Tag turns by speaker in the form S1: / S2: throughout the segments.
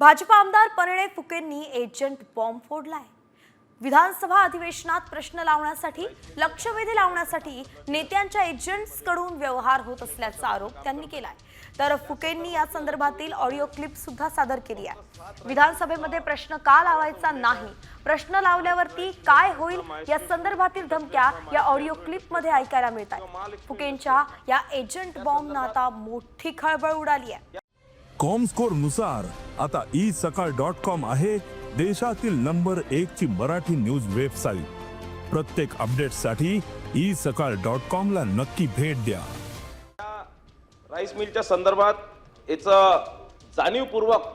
S1: भाजपा आमदार Parinay फुकेंनी agent bomb फोडलाय। विधानसभा अधिवेशनात प्रश्न लावण्यासाठी, लक्षवेधी लावण्यासाठी नेत्यांच्या एजंट्सकडून व्यवहार होत असल्याचा आरोप त्यांनी केलाय। तर फुकेंनी या संदर्भातील ऑडिओ क्लिप सुद्धा सादर केली आहे। विधानसभेमध्ये प्रश्न का लावायचा नाही, प्रश्न लावल्यावरती काय होईल या संदर्भातील धमक्या या ऑडिओ क्लिपमध्ये ऐकायला मिळतात। फुकेंच्या या एजंट बॉम्बनं आता मोठी खळबळ उडाली आहे।
S2: कॉमस्कोर नुसार आता isakal.com आहे देशातील नंबर 1 ची मराठी न्यूज वेबसाईट। प्रत्येक अपडेटसाठी isakal.com ला नक्की भेट द्या।
S3: राईस मिलच्या संदर्भात याचं जाणीवपूर्वक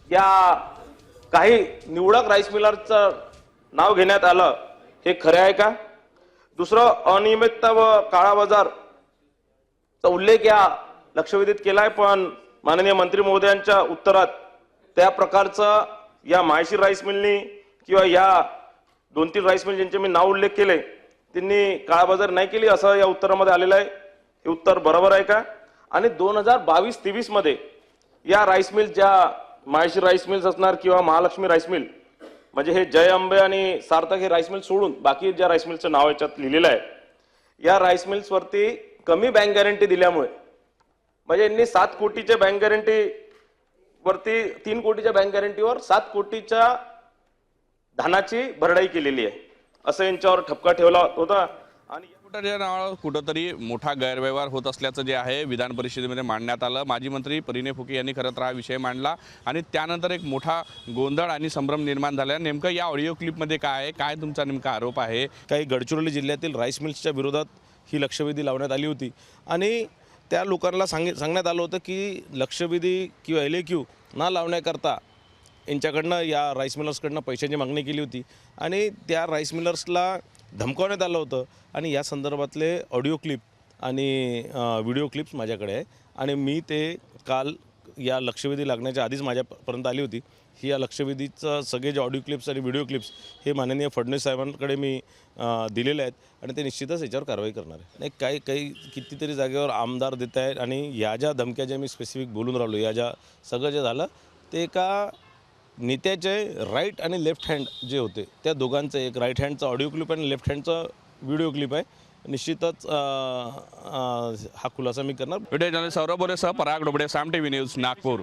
S3: या काही निवडक राईस मिलरचं नाव घेण्यात आलं, हे खरे आहे का? दुसरं, अनियमितता व काळा बाजारचा उल्लेख या लक्षवेधीत केलाय, पण माननीय मंत्री महोदयांच्या उत्तरात त्या प्रकारचं या माहेश्री राईस मिलनी किंवा या 2-3 राईस मिल ज्यांचे मी नाव उल्लेख केले त्यांनी काळाबाजार नाही केली असं या उत्तरामध्ये आलेलं आहे। हे उत्तर बरोबर आहे का? आणि 2022-23 मध्ये या राईस मिल, ज्या माहेश्री राईस मिल्स असणार किंवा महालक्ष्मी राईस मिल, म्हणजे हे जय अंबे आणि सार्थक हे राईस मिल सोडून बाकी ज्या राईस मिलचं नाव याच्यात लिहिलेलं आहे, या राईस मिल्स वरती कमी बँक गॅरंटी दिल्यामुळे, म्हणजे यांनी 7 कोटीच्या बँक गॅरंटी वरती 3 कोटीच्या बँक गॅरंटीवर 7 कोटीच्या धनाची भरडाई केलेली आहे, असं यांच्यावर ठपका ठेवला होता। आणि
S4: कुठच्या नावावर कुठंतरी मोठा गैरव्यवहार होत असल्याचं जे आहे विधान परिषदेमध्ये मांडण्यात आलं। माजी मंत्री परिणय फुके यांनी खरं तर हा विषय मांडला आणि त्यानंतर एक मोठा गोंधळ आणि संभ्रम निर्माण झाला। नेमकं या ऑडिओ क्लिपमध्ये काय आहे, काय तुमचा नेमका आरोप आहे?
S5: काही गडचिरोली जिल्ह्यातील राईस मिल्सच्या विरोधात ही लक्षवेधी लावण्यात आली होती आणि त्या लोकांना सांगण्यात आलं होतं की लक्षवेधी किंवा LAQ ना लावण्याकरता यांच्याकडनं, या राईस मिलर्सकडनं पैशांची मागणी केली होती आणि त्या राईस मिलर्सला धमकावण्यात आलं होतं। आणि या संदर्भातले ऑडिओ क्लिप आणि व्हिडिओ क्लिप्स माझ्याकडे आहे आणि मी ते काल या लक्षवेधी लागण्याच्या आधीच माझ्यापर्यंत आली होती। ही या लक्षवेधीचं सगळे जे ऑडिओ क्लिप्स आणि व्हिडिओ क्लिप्स हे माननीय फडणवीस साहेबांकडे मी दिलेले आहेत आणि ते निश्चितच याच्यावर कारवाई करणार आहे। नाही, काही कितीतरी जागेवर आमदार देत आहेत आणि या ज्या धमक्या ज्या मी स्पेसिफिक बोलून राहिलो, या ज्या सगळं जे झालं ते एका नेत्याचे राईट आणि लेफ्ट हँड जे होते त्या दोघांचं, एक राईट हँडचा ऑडिओ क्लिप आणि लेफ्ट हँडचा व्हिडिओ क्लिप आहे। निश्चितच हा खुलासा मी करणार।
S4: व्हिडिओ जर्नलिस्ट सौरभ बोरेसह पराग डोबडे, साम TV न्यूज, नागपूर।